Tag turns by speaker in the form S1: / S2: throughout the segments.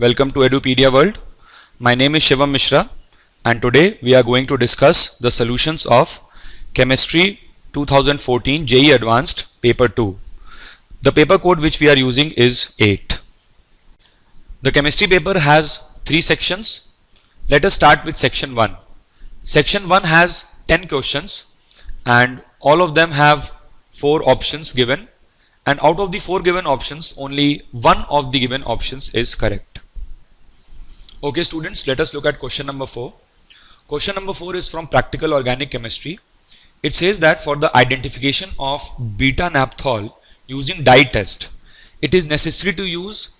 S1: Welcome to Edupedia World. My name is Shivam Mishra and today we are going to discuss the solutions of Chemistry 2014 JEE Advanced Paper 2. The paper code which we are using is 8. The chemistry paper has 3 sections. Let us start with section 1. Section 1 has 10 questions and all of them have 4 options given, and out of the 4 given options only one of the given options is correct. Okay students, let us look at question number 4. Question number 4 is from Practical Organic Chemistry. It says that for the identification of beta naphthol using dye test, it is necessary to use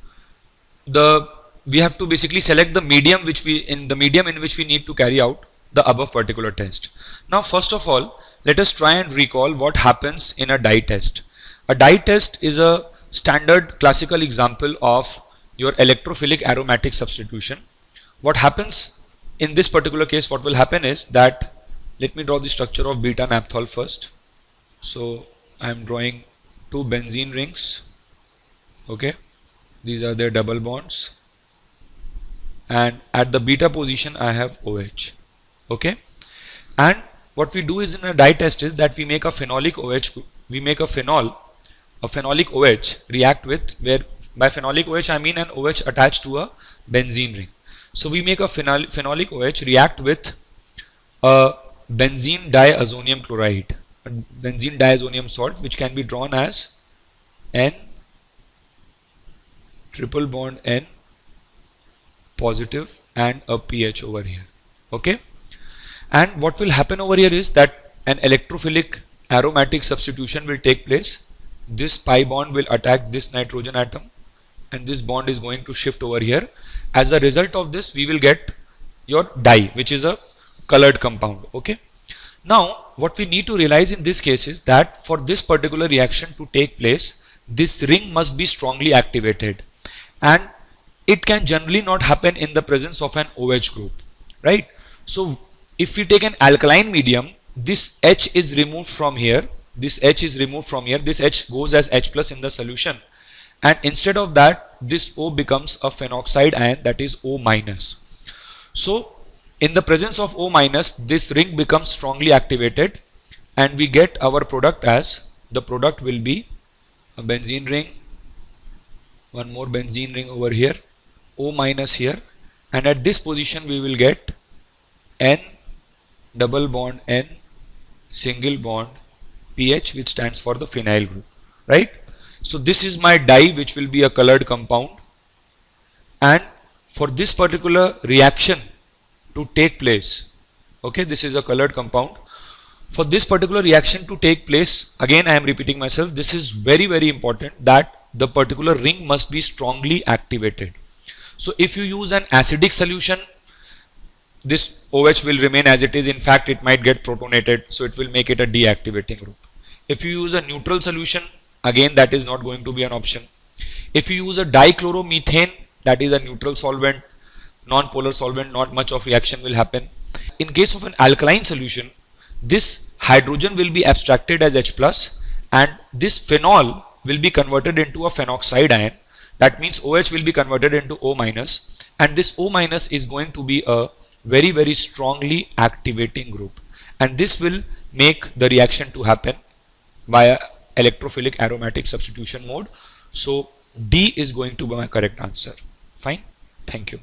S1: we have to basically select the medium in which we need to carry out the above particular test. Now first of all, let us try and recall what happens in a dye test. A dye test is a standard classical example of your electrophilic aromatic substitution. What happens in this particular case, what will happen is that, let me draw the structure of beta naphthol first. So I am drawing 2 benzene rings. Okay, these are their double bonds, and at the beta position I have OH. Okay, and what we do is in a dye test is that we make a phenolic OH, a phenolic OH react with, where by phenolic OH I mean an OH attached to a benzene ring. So we make a phenolic OH react with a benzene diazonium chloride, a benzene diazonium salt, which can be drawn as N triple bond N positive and a pH over here. Okay, and what will happen over here is that an electrophilic aromatic substitution will take place. This pi bond will attack this nitrogen atom and this bond is going to shift over here. As a result of this, we will get your dye, which is a colored compound. Okay, now what we need to realize in this case is that for this particular reaction to take place, this ring must be strongly activated, and it can generally not happen in the presence of an OH group, right? So if we take an alkaline medium, this H is removed from here, this H is removed from here, this H goes as H plus in the solution, and instead of that this O becomes a phenoxide ion, that is O minus. So in the presence of O minus, this ring becomes strongly activated and we get our product as, the product will be a benzene ring, one more benzene ring over here, O minus here, and at this position we will get N double bond N single bond pH, which stands for the phenyl group, right? So this is my dye, which will be a colored compound, and for this particular reaction to take place, okay, this is a colored compound. For this particular reaction to take place, again I am repeating myself, this is very important that the particular ring must be strongly activated. So if you use an acidic solution, this OH will remain as it is. In fact, it might get protonated, so it will make it a deactivating group. If you use a neutral solution, again that is not going to be an option. If you use a dichloromethane, that is a neutral solvent, non-polar solvent, not much of reaction will happen. In case of an alkaline solution, this hydrogen will be abstracted as H plus and this phenol will be converted into a phenoxide ion. That means OH will be converted into O minus, and this O minus is going to be a very strongly activating group, and this will make the reaction to happen via electrophilic aromatic substitution mode. So D is going to be my correct answer. Fine. Thank you.